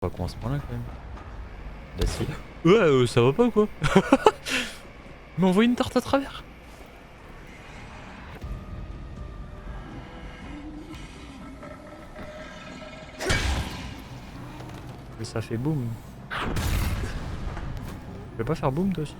Pas con à ce point là quand même. D'acier. Ouais, ça va pas ou quoi? Il m'a envoyé une tarte à travers. Et ça fait boum. Tu veux pas faire boum toi aussi?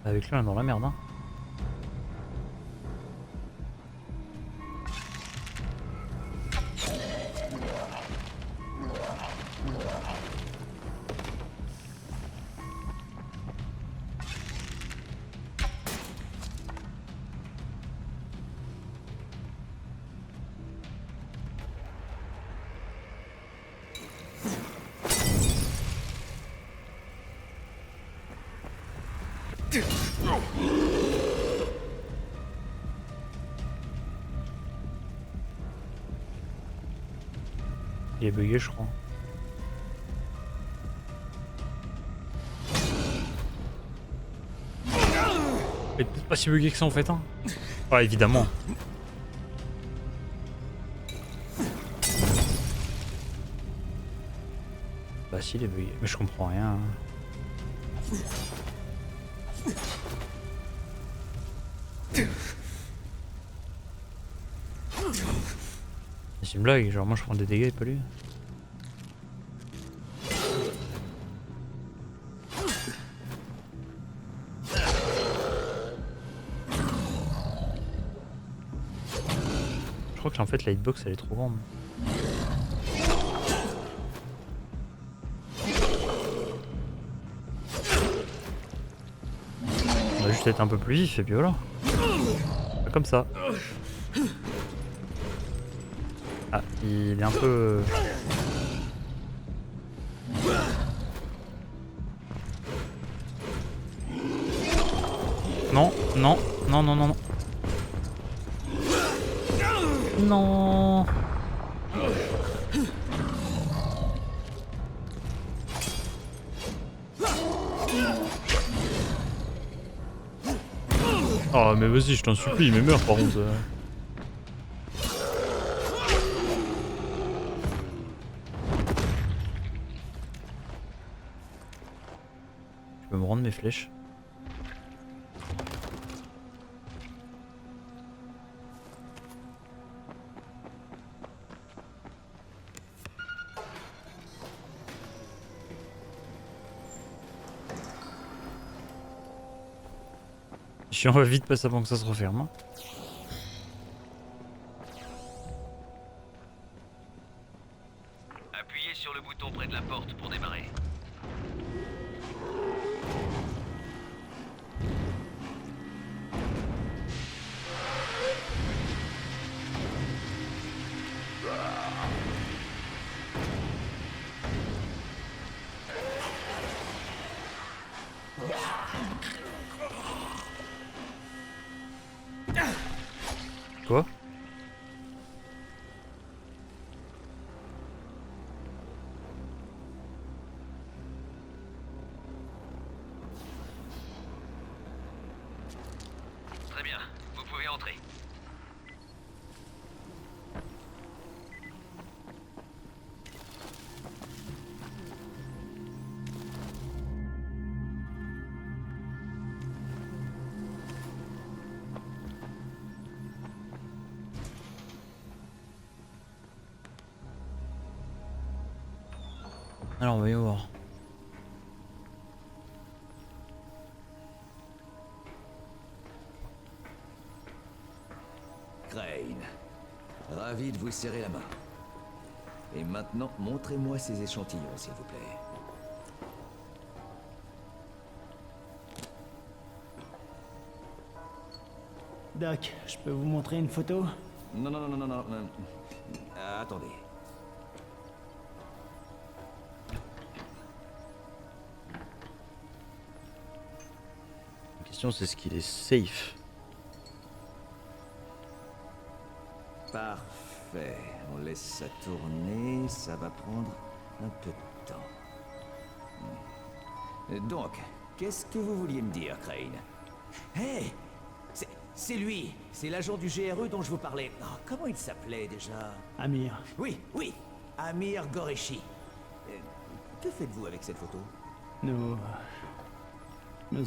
Avec lui on est dans la merde hein. Il est bugué je crois. Il est peut-être pas si bugué que ça en fait hein. Ouais évidemment. Bah si il est bugué. Mais je comprends rien. C'est une blague, genre moi je prends des dégâts et pas lui. Je crois que en fait la hitbox elle est trop grande. On va juste être un peu plus vif et puis voilà. Pas comme ça. Ah, il est un peu... Non, non, non, non, non, non. Non. Oh mais vas-y, je t'en supplie, mais meurs par contre. Je peux me rendre mes flèches. Si on va vite passer avant que ça se referme. Appuyez sur le bouton près de la porte pour démarrer. Quoi? Très bien, vous pouvez entrer. Alors on va y voir. Crane, ravi de vous serrer la main. Et maintenant, montrez-moi ces échantillons, s'il vous plaît. Doc, je peux vous montrer une photo? Non, non, non, non, non, non. Attendez. La question c'est ce qu'il est safe. Parfait. On laisse ça tourner, ça va prendre un peu de temps. Donc, qu'est-ce que vous vouliez me dire, Crane? Hé! C'est lui! C'est l'agent du GRE dont je vous parlais. Oh, comment il s'appelait déjà? Amir. Oui, oui! Amir Goreshi. Que faites-vous avec cette photo? Nous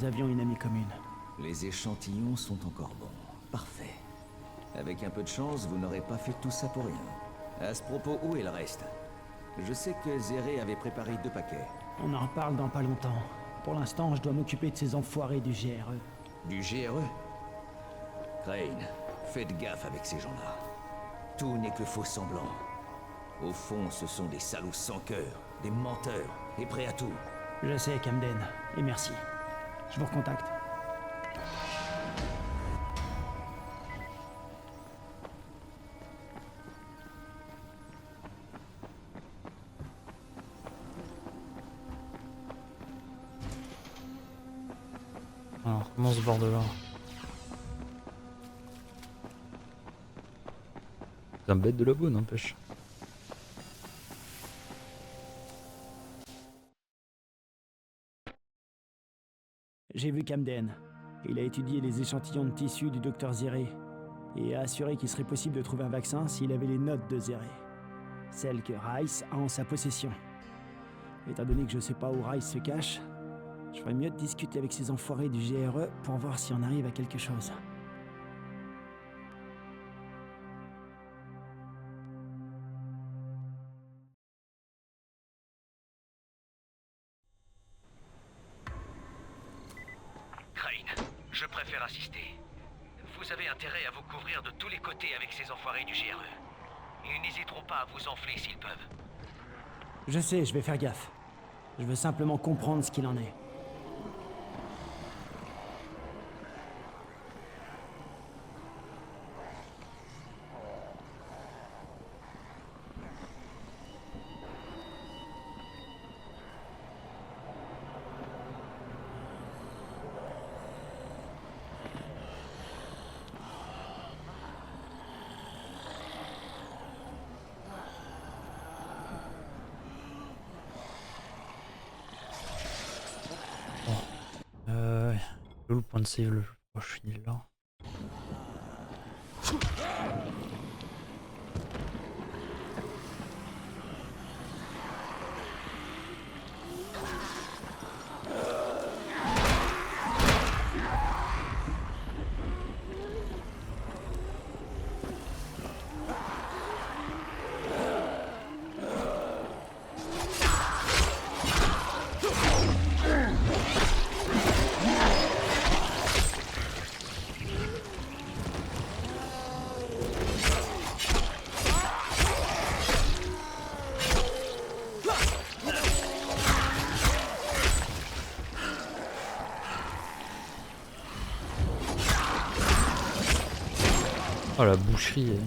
avions une amie commune. Les échantillons sont encore bons. Parfait. Avec un peu de chance, vous n'aurez pas fait tout ça pour rien. À ce propos, où est le reste? Je sais que Zéré avait préparé 2 paquets. On en reparle dans pas longtemps. Pour l'instant, je dois m'occuper de ces enfoirés du GRE. Du GRE? Crane, faites gaffe avec ces gens-là. Tout n'est que faux semblant. Au fond, ce sont des salauds sans cœur, des menteurs, et prêts à tout. Je sais, Camden, et merci. Je vous recontacte. Alors, comment ce bord de là? C'est un bête de labo, n'empêche. J'ai vu Camden. Il a étudié les échantillons de tissu du docteur Zéré et a assuré qu'il serait possible de trouver un vaccin s'il avait les notes de Zéré. Celles que Rice a en sa possession. Étant donné que je sais pas où Rice se cache, je ferais mieux de discuter avec ces enfoirés du GRE pour voir si on arrive à quelque chose. Crane, je préfère assister. Vous avez intérêt à vous couvrir de tous les côtés avec ces enfoirés du GRE. Ils n'hésiteront pas à vous enfler s'ils peuvent. Je sais, je vais faire gaffe. Je veux simplement comprendre ce qu'il en est. Où le point de save le plus proche? Il est là. Oh la boucherie.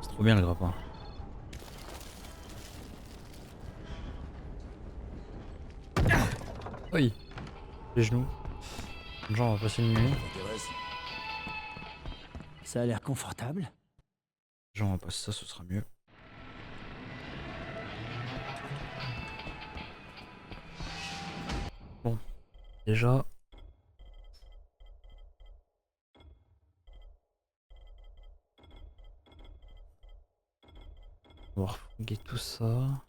C'est trop bien le grappin. Oui, les genoux. Genre on va passer une nuit. Ça a l'air confortable. Genre on va passer ça, ce sera mieux. Bon, déjà... On va refouguer tout ça.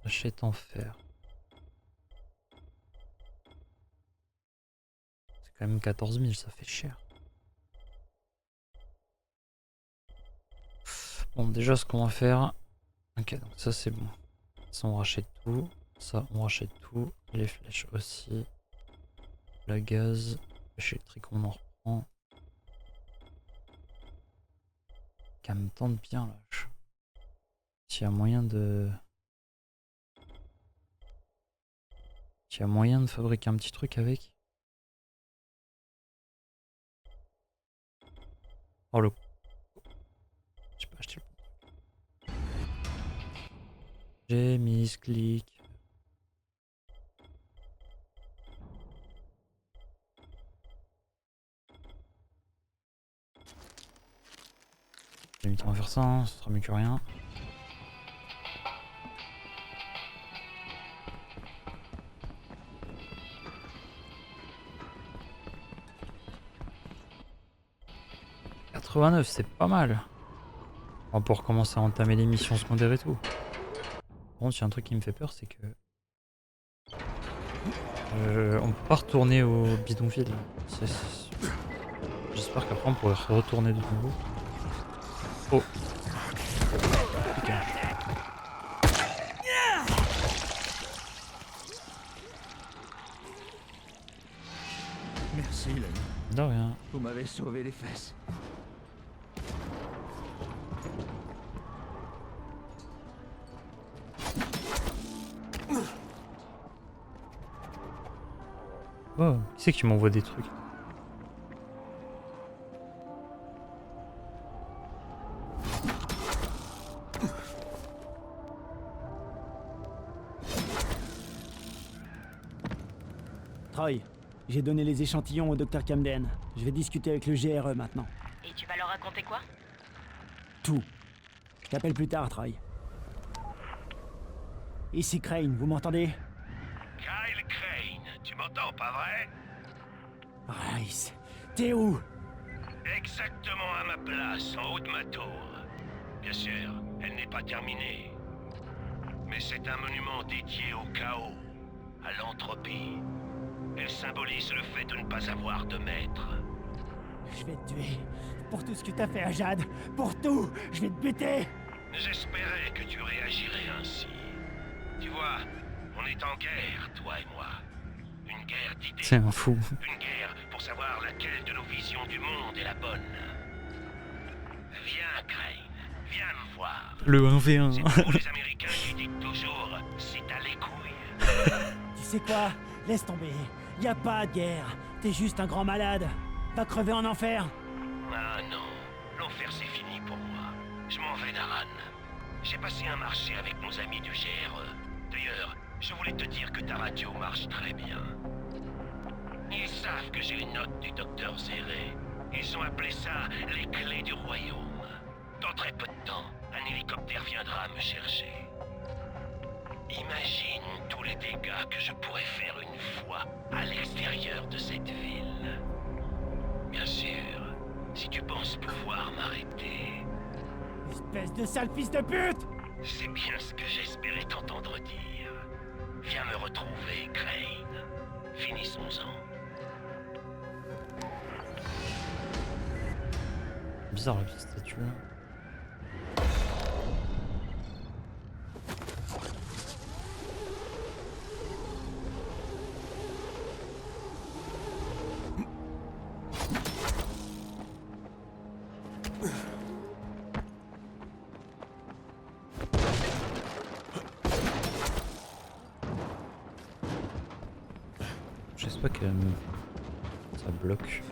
Achète en fer. C'est quand même 14 000, ça fait cher. Bon, déjà, ce qu'on va faire... Ok, donc ça c'est bon. Ça, on rachète tout. Ça, on rachète tout. Les flèches aussi. La gaz. Flèche électrique, on en reprend. Ça me tente bien, là. S'il y a moyen de... S'il y a moyen de fabriquer un petit truc avec. Oh le... J'ai pas acheté le... J'ai mis ce clic. J'ai mis le temps à faire ça, hein, ce sera mieux que rien. C'est pas mal. On va pouvoir commencer à entamer les missions secondaires et tout. Par contre, il y a un truc qui me fait peur, c'est que... on peut pas retourner au bidonville. J'espère qu'après on pourrait retourner de nouveau. Oh. Putain. Merci, l'ami. De rien. Vous m'avez sauvé les fesses. Oh, qui c'est qui m'envoie des trucs? Troy, j'ai donné les échantillons au docteur Camden. Je vais discuter avec le GRE maintenant. Et tu vas leur raconter quoi? Tout. Je t'appelle plus tard, Troy. Ici Crane, vous m'entendez? Kyle Crane, tu m'entends, pas vrai? Rice, t'es où? Exactement à ma place, en haut de ma tour. Bien sûr, elle n'est pas terminée. Mais c'est un monument dédié au chaos, à l'entropie. Elle symbolise le fait de ne pas avoir de maître. Je vais te tuer. Pour tout ce que t'as fait à Jade. Pour tout. Je vais te buter. J'espérais que tu réagirais ainsi. Tu vois, on est en guerre, toi et moi. Une guerre d'idées. C'est un fou. Une guerre pour savoir laquelle de nos visions du monde est la bonne. Viens, Crane. Viens me voir. Le 1v1. C'est pour les Américains qui disent toujours « si t'as les couilles ». Tu sais quoi? Laisse tomber. Y a pas de guerre. T'es juste un grand malade. Va crever en enfer. Ah non, l'enfer c'est fini pour moi. Je m'en vais d'Aran. J'ai passé un marché avec nos amis du GRE. D'ailleurs, je voulais te dire que ta radio marche très bien. Ils savent que j'ai les notes du docteur Zéré. Ils ont appelé ça les clés du royaume. Dans très peu de temps, un hélicoptère viendra me chercher. Imagine tous les dégâts que je pourrais faire une fois à l'extérieur de cette ville. Bien sûr, si tu penses pouvoir m'arrêter. Espèce de sale fils de pute! C'est bien ce que j'espérais t'entendre dire. Viens me retrouver, Crane. Finissons-en. Bizarre la petite statue là. J'espère qu'elle me... ça bloque.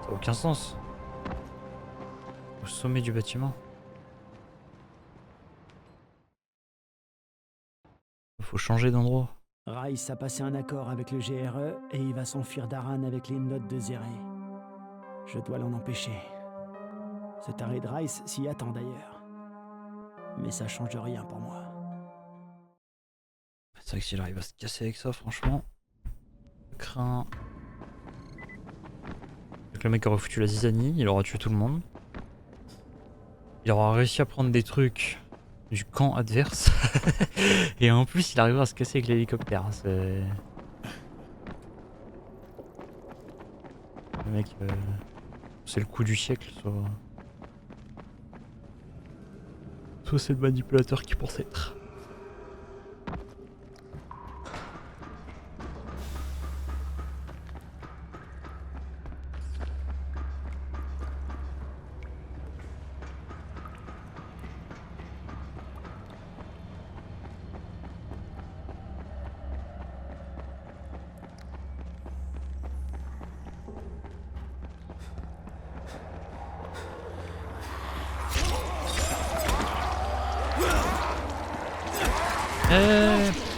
Ça n'a aucun sens. Au sommet du bâtiment. Faut changer d'endroit. Rice a passé un accord avec le GRE et il va s'enfuir d'Aran avec les notes de Zéré. Je dois l'en empêcher. Ce taré de Rice s'y attend d'ailleurs. Mais ça change rien pour moi. C'est vrai que s'il arrive à se casser avec ça, franchement, je crains. Donc le mec aura foutu la zizanie, il aura tué tout le monde. Il aura réussi à prendre des trucs du camp adverse. Et en plus, il arrivera à se casser avec l'hélicoptère. C'est. Le mec, c'est le coup du siècle, soit c'est le manipulateur qui pense être.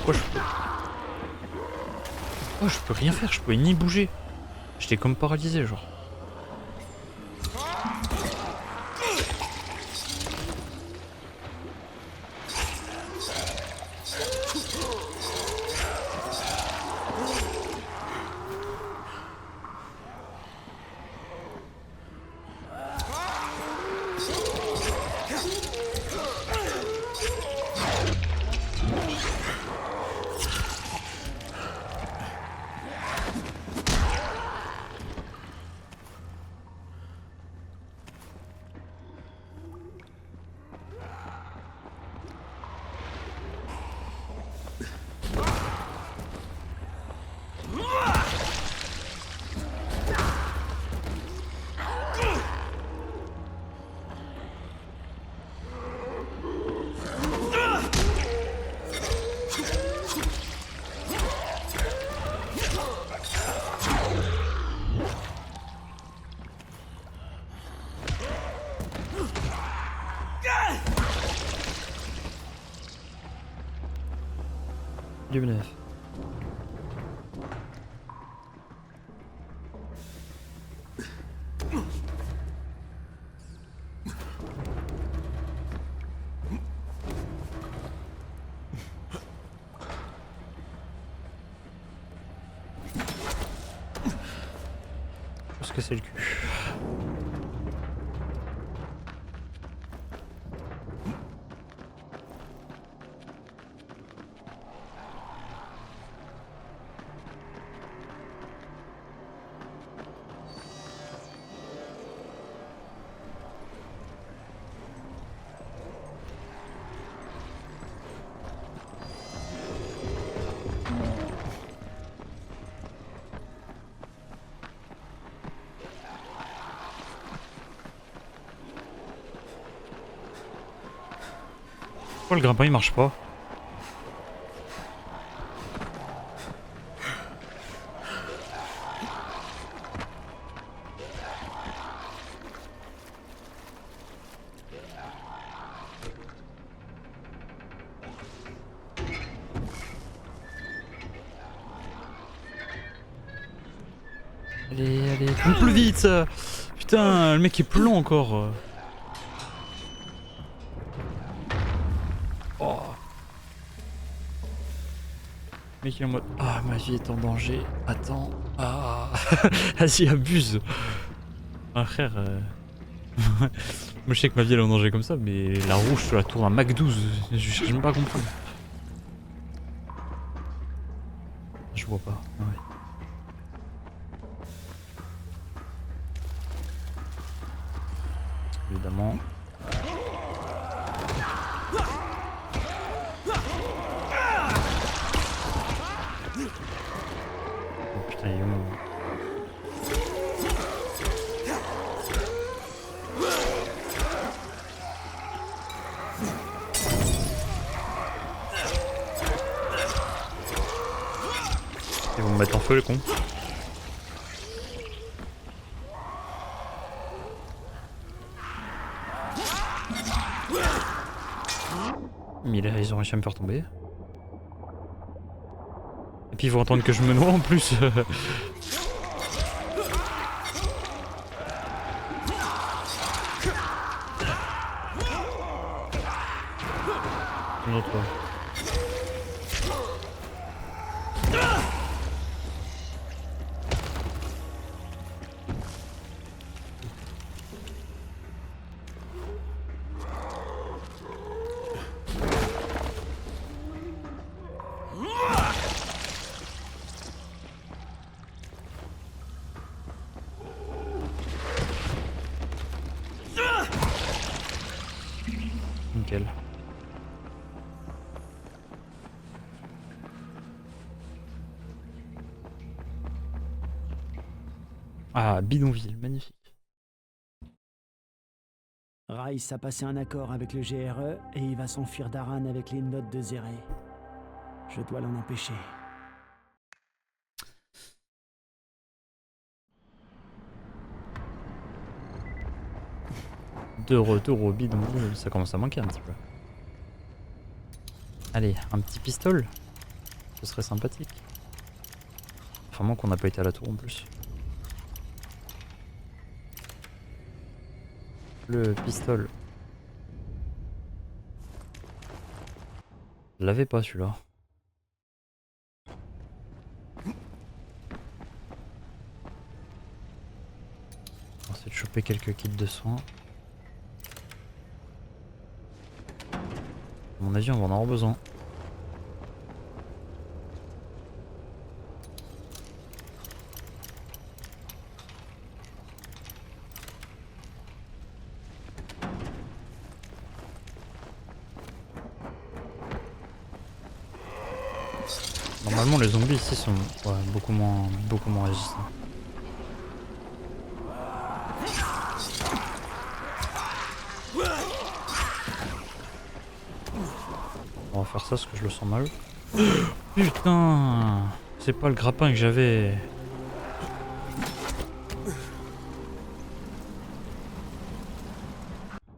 Pourquoi je peux... Oh, je peux rien faire, je pouvais ni bouger. J'étais comme paralysé, genre. Du neuf. Parce que c'est le cul. Pourquoi le grappin il marche pas? Allez, allez, plus vite ça. Putain, le mec est plus long encore. Oh. Le mec il est en mode ah ma vie est en danger. Attends. Ah. Vas-y abuse. Ah frère. Moi je sais que ma vie elle est en danger comme ça, mais la rouge sur la tour d'un Mac 12, j'ai même pas compris. Je vois pas. Ouais. Évidemment. Oh putain, il est où? Ils vont me mettre en feu, le con. Mais ils ont réussi à me faire tomber. Et puis ils vont entendre que je me noie en plus. Non, toi. Nickel. Ah, bidonville, magnifique. Rice a passé un accord avec le GRE et il va s'enfuir d'Aran avec les notes de Zéré. Je dois l'en empêcher. De retour au bidonville, ça commence à manquer un petit peu. Allez, un petit pistol. Ce serait sympathique. Vraiment qu'on n'a pas été à la tour en plus. Le pistol. Je l'avais pas celui-là. On va essayer de choper quelques kits de soins. À mon avis, on va en avoir besoin. Normalement, les zombies ici sont beaucoup moins résistants. On va faire ça parce que je le sens mal. Putain, c'est pas le grappin que j'avais.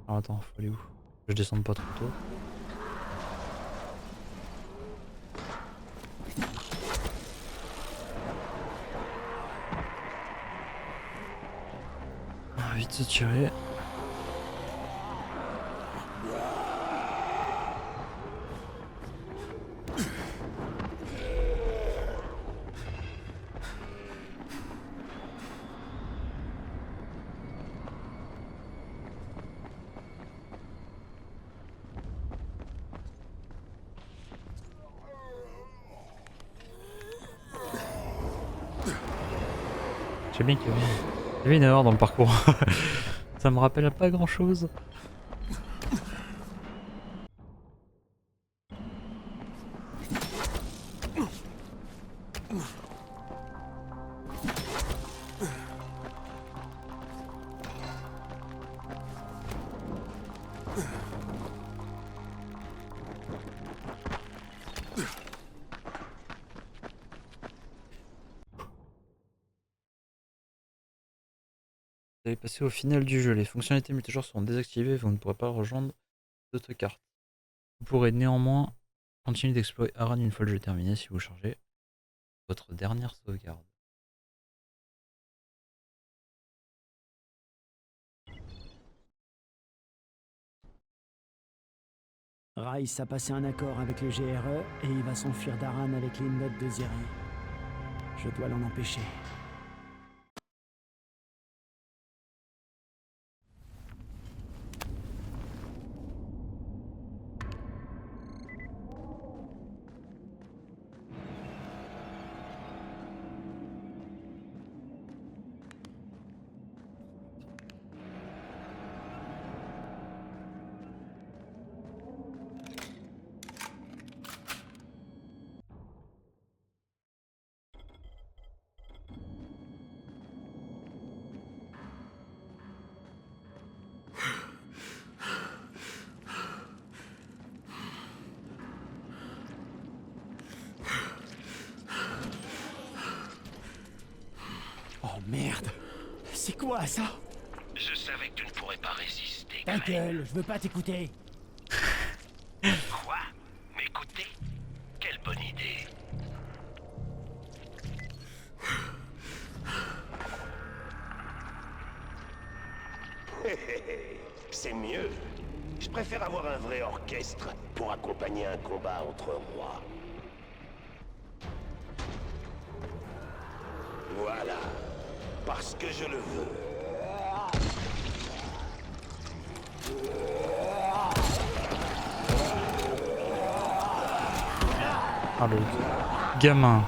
Alors attends, faut aller où? Je descends pas trop tôt. On va vite se tirer. Je sais bien qu'il y avait une erreur dans le parcours. Ça me rappelle pas grand chose. Vous allez passer au final du jeu. Les fonctionnalités multijoueurs seront désactivées et vous ne pourrez pas rejoindre d'autres cartes. Vous pourrez néanmoins continuer d'explorer Aran une fois le jeu terminé si vous chargez votre dernière sauvegarde. Rice a passé un accord avec le GRE et il va s'enfuir d'Aran avec les notes de Zéré. Je dois l'en empêcher. Oh merde! C'est quoi ça? Je savais que tu ne pourrais pas résister, Ta Crane. gueule, je veux pas t'écouter. Quoi? M'écouter? Quelle bonne idée. C'est mieux. Je préfère avoir un vrai orchestre pour accompagner un combat entre rois. Voilà. Parce que je le veux. Ah le gamin.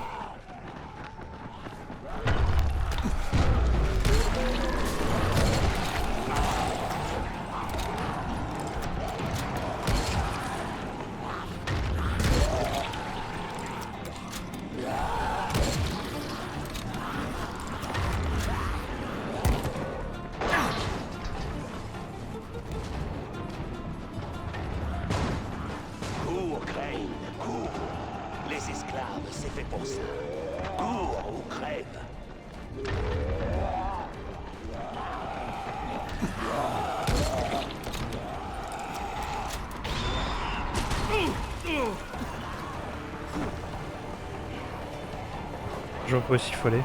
Cours, Crane, cours. Les esclaves, c'est fait pour ça. Cours ou crève. Je vois pas où il faut aller.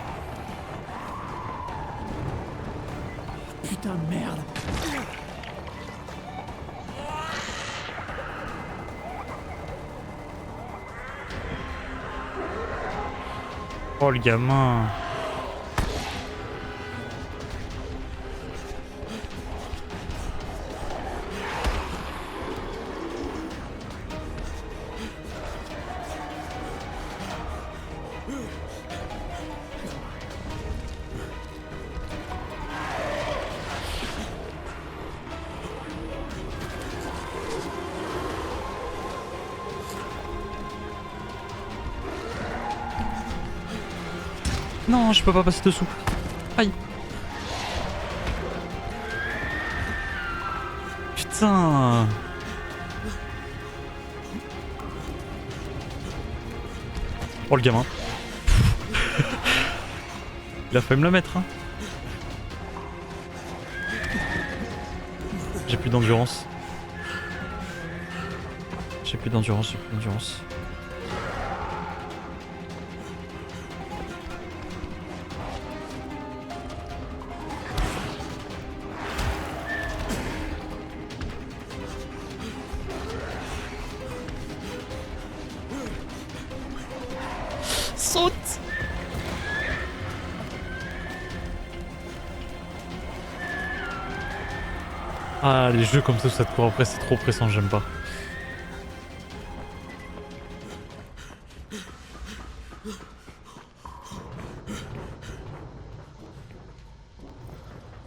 Putain de merde. Oh le gamin. Non, je peux pas passer dessous. Aïe. Putain. Oh le gamin. Il a failli me la mettre. Hein. J'ai plus d'endurance. J'ai plus d'endurance. Saute! Ah, les jeux comme ça te court après, c'est trop pressant, j'aime pas.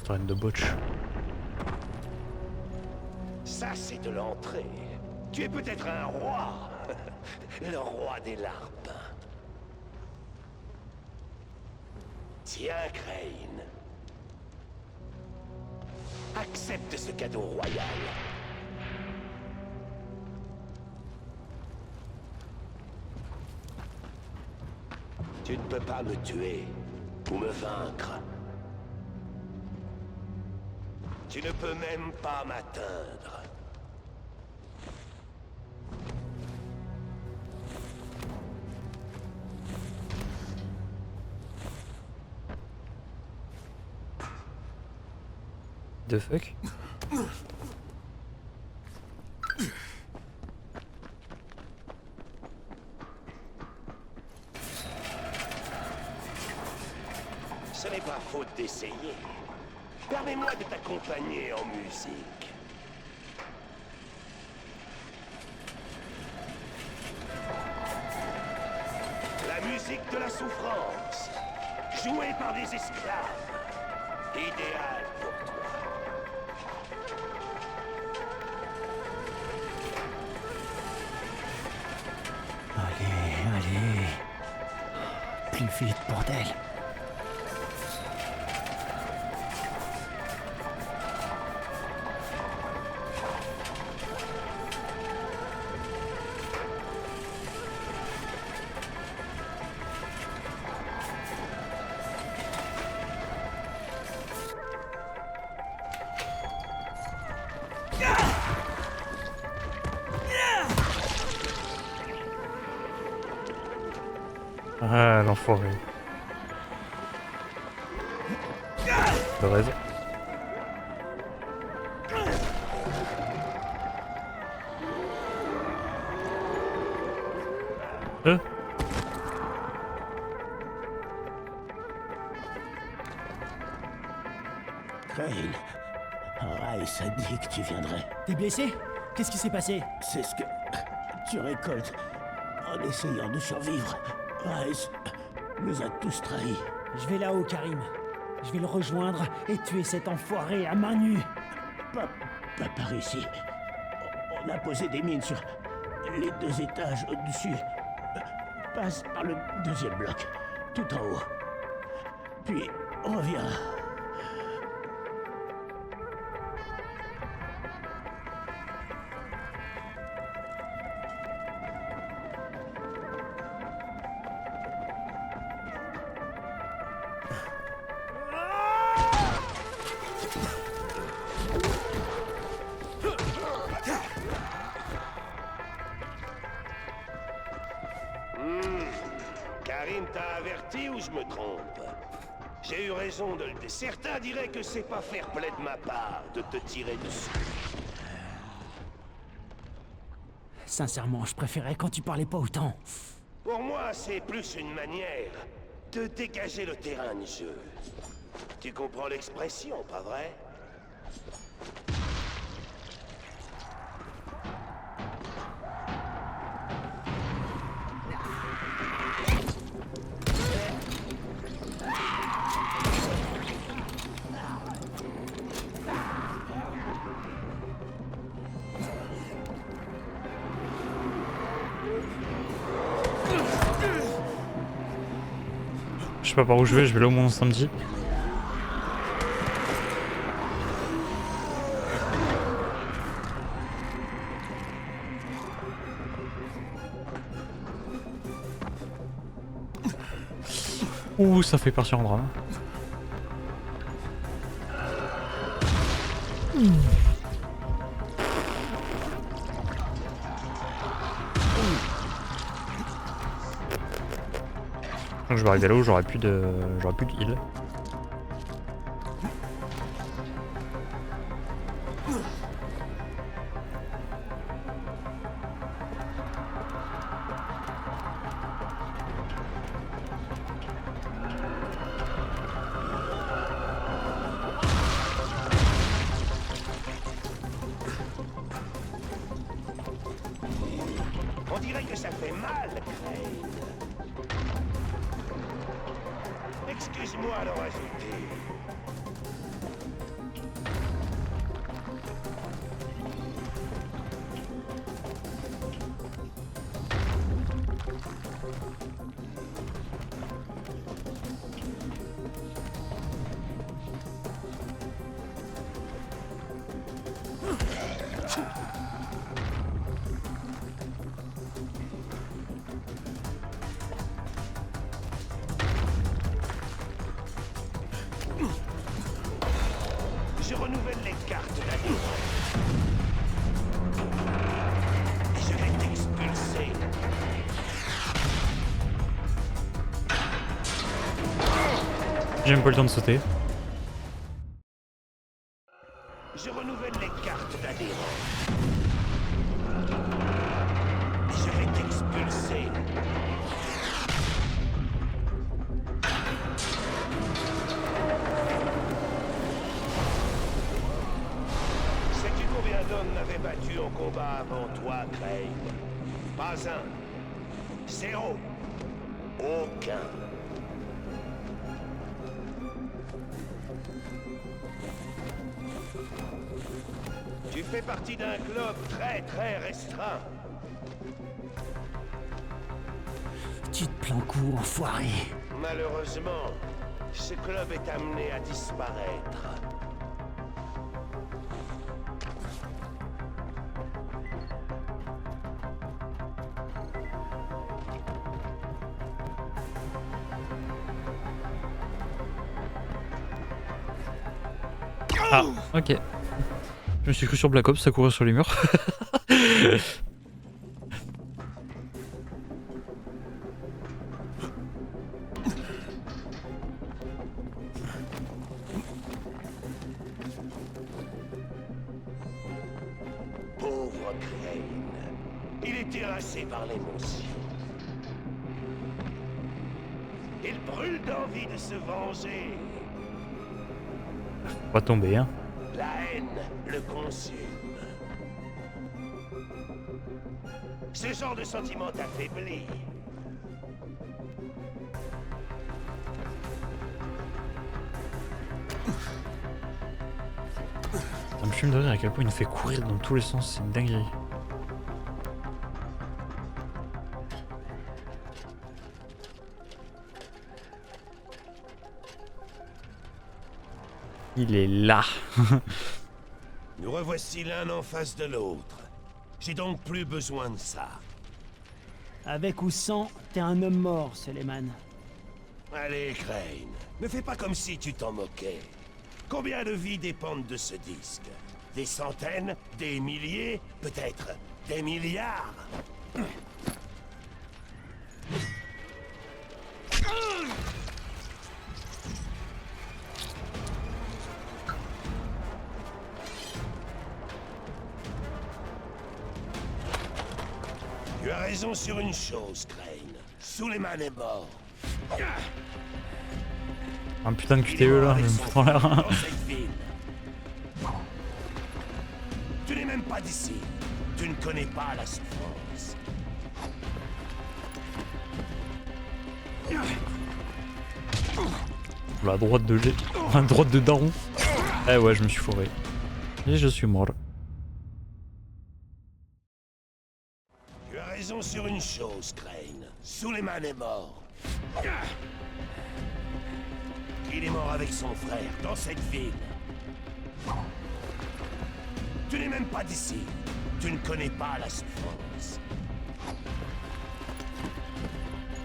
Traîne de botch. Ça, c'est de l'entrée. Tu es peut-être un roi. Le roi des larpins. Tiens, Crane. Accepte ce cadeau royal. Tu ne peux pas me tuer ou me vaincre. Tu ne peux même pas m'atteindre. The fuck? Ce n'est pas faute d'essayer. Permets-moi de t'accompagner en musique. La musique de la souffrance, jouée par des esclaves. Idéal pour toi. Allez. Plus vite, bordel. Ah, l'enfoiré. T'as raison. Crane, Rice a dit que tu viendrais. T'es blessé? Qu'est-ce qui s'est passé? C'est ce que tu récoltes en essayant de survivre. Rice nous a tous trahis. Je vais là-haut, Karim. Je vais le rejoindre et tuer cet enfoiré à main nue. Pas par ici. On a posé des mines sur les 2 étages au-dessus. Passe par le 2e bloc, tout en haut. Puis reviens. Karim t'a averti ou je me trompe? J'ai eu raison de le dire. Certains diraient que c'est pas fair play de ma part de te tirer dessus. Sincèrement, je préférais quand tu parlais pas autant. Pour moi, c'est plus une manière de dégager le terrain de jeu. Tu comprends l'expression, pas vrai? Je sais pas par où je vais là où mon samedi. Ouh, ça fait partir en drame. Donc je vais arriver là où j'aurai plus de heal. On dirait que ça fait mal, Crane. Excuse-moi de le rajouter. Je renouvelle les cartes d'adhésion. Et je vais t'expulser. J'ai même pas le temps de sauter. Je renouvelle les cartes d'adhérents. Et je vais t'expulser. Sais-tu combien d'hommes m'avaient battu au combat avant toi, Crane? Pas un. 0. Aucun. Tu fais partie d'un club très restreint. Tu te planques où, enfoiré? Malheureusement, ce club est amené à disparaître. Ah, ok. Je me suis cru sur Black Ops, ça courait sur les murs. pauvre Crane. Il est terrassé par l'émotion. Il brûle d'envie de se venger. Pas tomber, hein. La haine le consume. Ce genre de sentiment t'affaiblit. Ça me fume de rire à quel point il nous fait courir dans tous les sens, c'est une dinguerie. Il est là. Nous revoici l'un en face de l'autre. J'ai donc plus besoin de ça. Avec ou sans, t'es un homme mort, Suleiman. Allez, Crane, ne fais pas comme si tu t'en moquais. Combien de vies dépendent de ce disque? Des centaines? Des milliers? Peut-être des milliards? Tu as raison sur une chose, Crane. Suleiman est mort. Un putain de Il est QTE mort là, avec je me son fous dans l'air. frère dans cette ville. Tu n'es même pas d'ici. Tu ne connais pas la souffrance. La droite de G. La droite de Daron. Eh ouais, je me suis fourré. Et je suis mort. Tu as raison sur une chose, Crane. Suleiman est mort. Il est mort avec son frère dans cette ville. Tu n'es même pas d'ici. Tu ne connais pas la souffrance.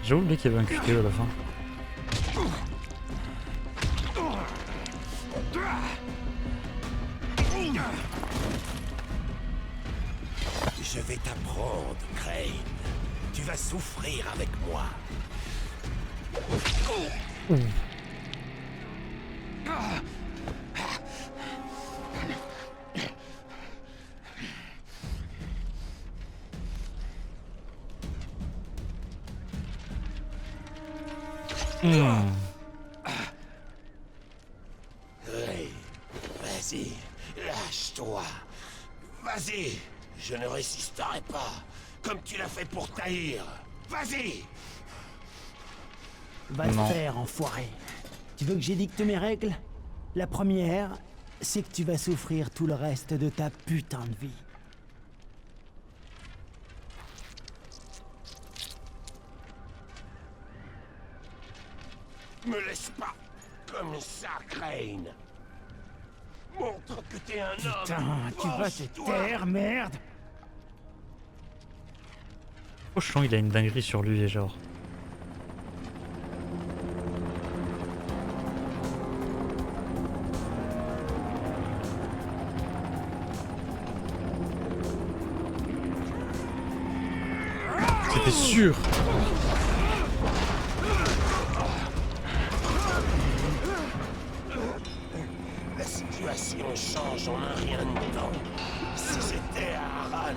J'ai oublié qu'il y avait un QTE à la fin. Je vais t'apprendre, Crane. Tu vas souffrir avec moi. Hey, vas-y, lâche-toi. Vas-y, je ne résisterai pas, comme tu l'as fait pour Tahir. Vas-y. Va te Non. faire, enfoiré. Tu veux que j'édicte mes règles? La première, c'est que tu vas souffrir tout le reste de ta putain de vie. Me laisse pas comme ça, Crane. Montre que t'es un homme. Putain, tu vas te Venge-toi. taire, merde! Franchement, il a une dinguerie sur lui, genre. C'était sûr. La situation change en un rien de temps. Si j'étais à Harran,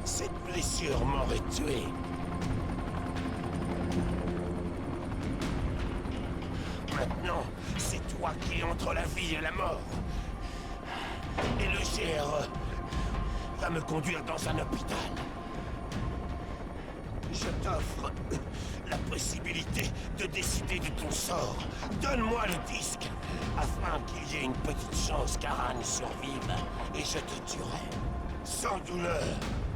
cette blessure m'aurait tué. Maintenant, c'est toi qui es entre la vie et la mort. Et le GRE va me conduire dans un hôpital. Je t'offre la possibilité de décider de ton sort. Donne-moi le disque, afin qu'il y ait une petite chance qu'Aran survive, et je te tuerai. Sans douleur.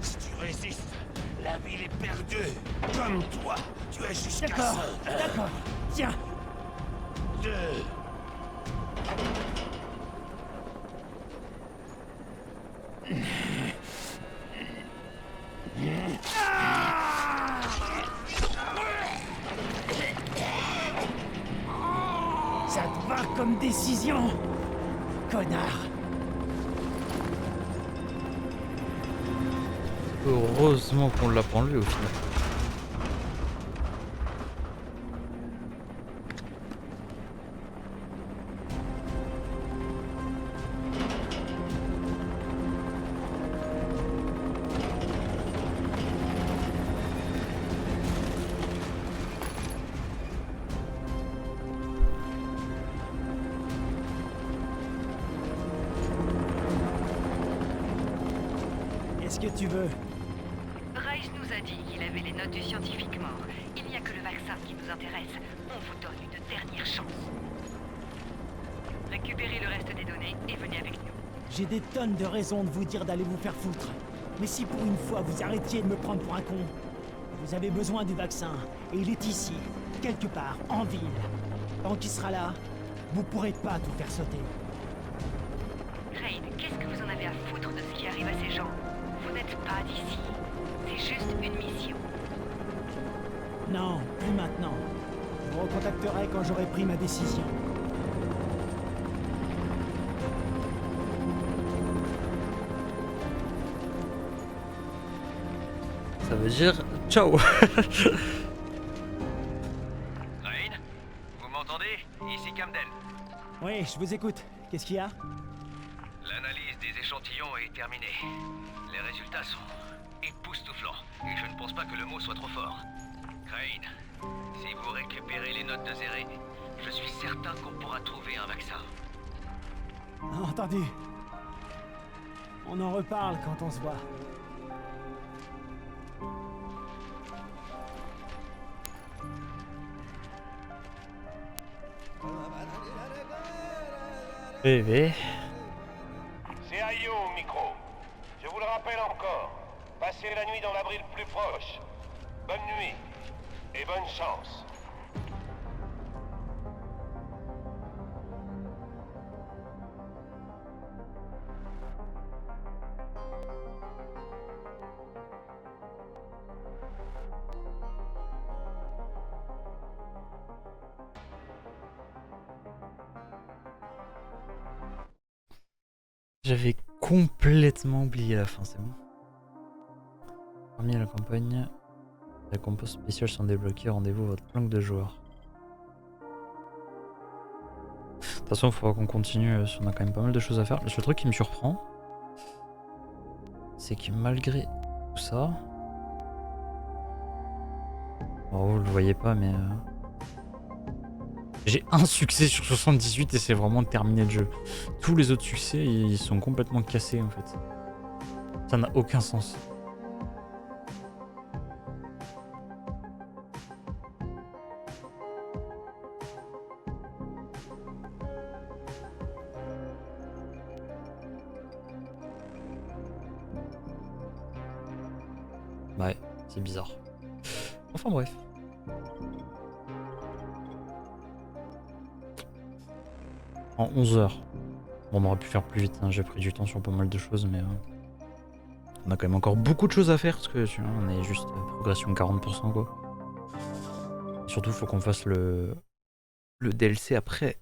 Si tu résistes, la ville est perdue. Comme toi, tu as jusqu'à D'accord, ça. d'accord. Tiens, 2. ça te va comme décision, connard. Heureusement qu'on l'a prend lui au final. Qu'est-ce que tu veux? Rice nous a dit qu'il avait les notes du scientifique mort. Il n'y a que le vaccin qui nous intéresse. On vous donne une dernière chance. Récupérez le reste des données et venez avec nous. J'ai des tonnes de raisons de vous dire d'aller vous faire foutre. Mais si pour une fois vous arrêtiez de me prendre pour un con. Vous avez besoin du vaccin, et il est ici, quelque part, en ville. Tant qu'il sera là, vous pourrez pas tout faire sauter. Crane, qu'est-ce que vous en avez à foutre de ce qui arrive à ces gens? Vous n'êtes pas d'ici. C'est juste une mission. Non, plus maintenant. Je vous recontacterai quand j'aurai pris ma décision. Ça veut dire ciao. Rain, vous m'entendez? Ici Camden. Oui, je vous écoute. Qu'est-ce qu'il y a? L'analyse des échantillons est terminée. Les résultats sont époustouflants. Et je ne pense pas que le mot soit trop fort. Crane, si vous récupérez les notes de Zéré, je suis certain qu'on pourra trouver un vaccin. Entendu. On en reparle quand on se voit. PV. C'est Ayo au micro. Je vous le rappelle encore. Passez la nuit dans l'abri le plus proche. Bonne nuit. Et bonne chance. J'avais complètement oublié la fin, c'est bon. Parmi la campagne, les compos spéciales sont débloqués. Rendez-vous votre planque de joueurs. De toute façon, il faudra qu'on continue. On a quand même pas mal de choses à faire. Le seul truc qui me surprend, c'est que malgré tout ça, bon, vous le voyez pas, mais j'ai un succès sur 78 et c'est vraiment terminé le jeu. Tous les autres succès, ils sont complètement cassés en fait. Ça n'a aucun sens. Ouais, c'est bizarre. Enfin bref. En 11 heures. Bon, on aurait pu faire plus vite, hein. J'ai pris du temps sur pas mal de choses, mais on a quand même encore beaucoup de choses à faire parce que tu vois, on est juste à progression 40% quoi. Et surtout, faut qu'on fasse le DLC après.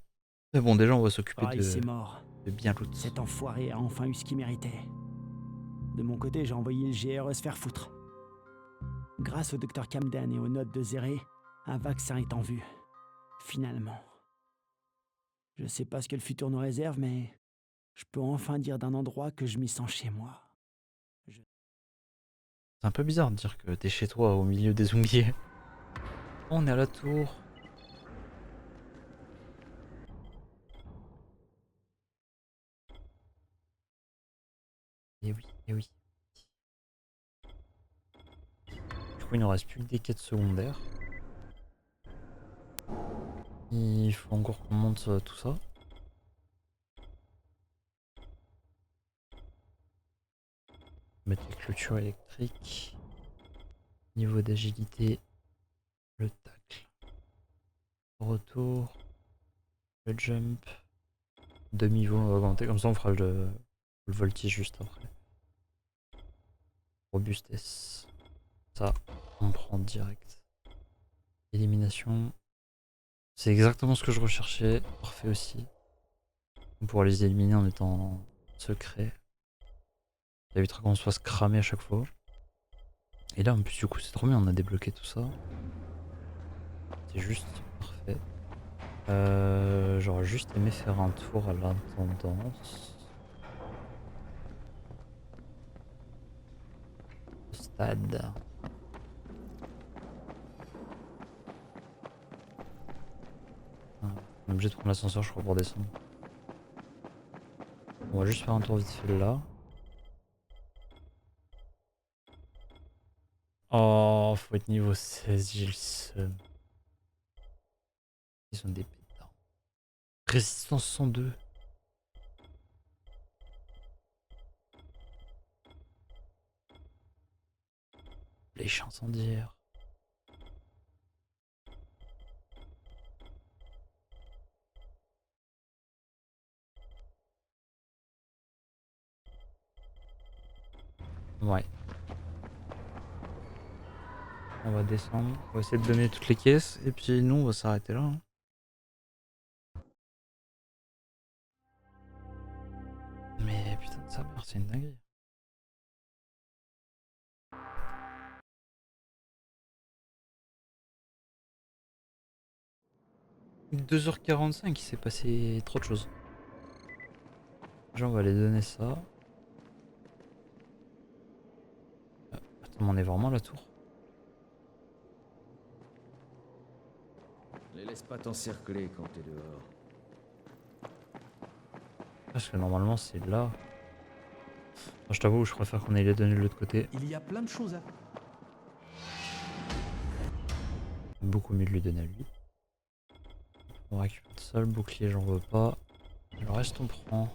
Mais bon, déjà, on va s'occuper C'est mort. de bien loot. Cet enfoiré a enfin eu ce qu'il méritait. De mon côté, j'ai envoyé le GRE se faire foutre. Grâce au Dr Camden et aux notes de Zéré, un vaccin est en vue. Finalement. Je sais pas ce que le futur nous réserve, mais je peux enfin dire d'un endroit que je m'y sens chez moi. C'est un peu bizarre de dire que t'es chez toi au milieu des zombies. On est à la tour. Et oui, et oui. Du coup, il nous reste plus que des quêtes secondaires. Il faut encore qu'on monte tout ça. Mettre les clôtures électriques. Niveau d'agilité, le tacle. Retour, le jump. Demi-veau, on va augmenter, comme ça on fera le voltige juste après. Robustesse. Ça, on prend direct. Élimination. C'est exactement ce que je recherchais. Parfait aussi. On pourra les éliminer en étant secret. Ça évitera qu'on se fasse cramer à chaque fois. Et là en plus du coup c'est trop bien, on a débloqué tout ça. C'est juste parfait. J'aurais juste aimé faire un tour à l'intendance. Stade. On est obligé de prendre l'ascenseur je crois pour descendre. On va juste faire un tour vite fait là. Oh, faut être niveau 16, j'ai le seum. Ils ont des pétards. Résistance 102. Flèche incendiaire. Ouais. On va descendre. On va essayer de donner toutes les caisses. Et puis nous, on va s'arrêter là. Hein. Mais putain de sa mère, c'est une dinguerie. « 2h45, il s'est passé trop de choses. » Déjà, on va aller donner ça. Attends, on est vraiment à la tour. Les laisse pas t'encercler quand t'es dehors. Parce que normalement, c'est là. Moi, je t'avoue, je préfère qu'on aille les donner de l'autre côté. Il y a plein de choses à... Beaucoup mieux de lui donner à lui. On récupère ça, le bouclier, j'en veux pas. Le reste, on prend.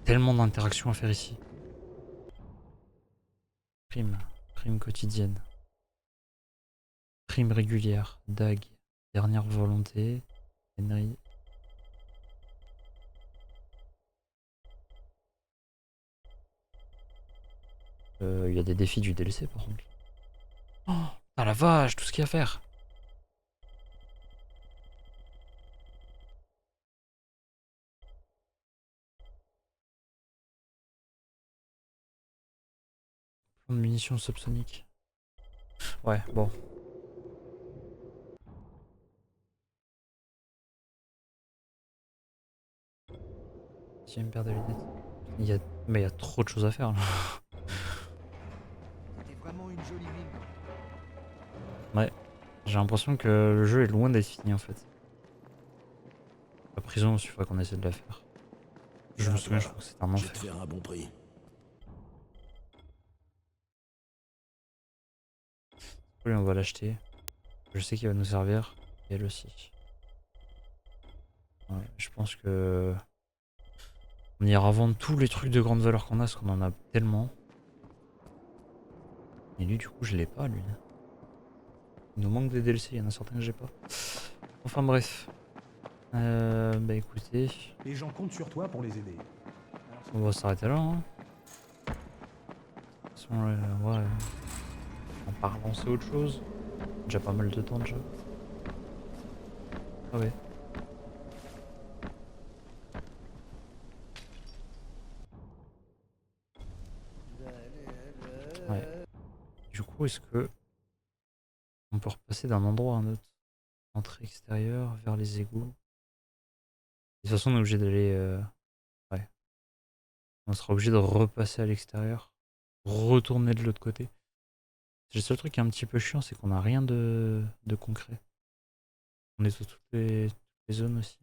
Tellement d'interactions à faire ici. Prime. Prime quotidienne. Prime régulière. DAG. Dernière volonté. Henry. Il y a des défis du DLC par contre. Oh, ah la vache, tout ce qu'il y a à faire. Plan de munitions subsoniques. Ouais, bon. Deuxième paire de lunettes. Mais il y a trop de choses à faire là. C'était vraiment une jolie ville. Ouais. J'ai l'impression que le jeu est loin d'être fini en fait. La prison aussi, il faut qu'on essaie de la faire. Je me souviens, je crois que c'est un Je vais te enfer. faire un bon prix. Oui, on va l'acheter. Je sais qu'il va nous servir. Et elle aussi. Ouais, je pense que... On ira vendre tous les trucs de grande valeur qu'on a, parce qu'on en a tellement. Et lui, du coup, je l'ai pas, lui. Il nous manque des DLC, il y en a certains que j'ai pas. Enfin bref. Bah écoutez, Les gens comptent sur toi pour les aider. on va s'arrêter là. Hein. De toute façon, ouais, on part lancer autre chose. Déjà pas mal de temps déjà. Ah ouais. Ouais. Du coup, est-ce que on peut repasser d'un endroit à un autre? Entrée extérieure, vers les égouts. De toute façon, on est obligé d'aller... Ouais. On sera obligé de repasser à l'extérieur. Retourner de l'autre côté. Le seul truc qui est un petit peu chiant, c'est qu'on a rien de concret. On est sur toutes les zones aussi.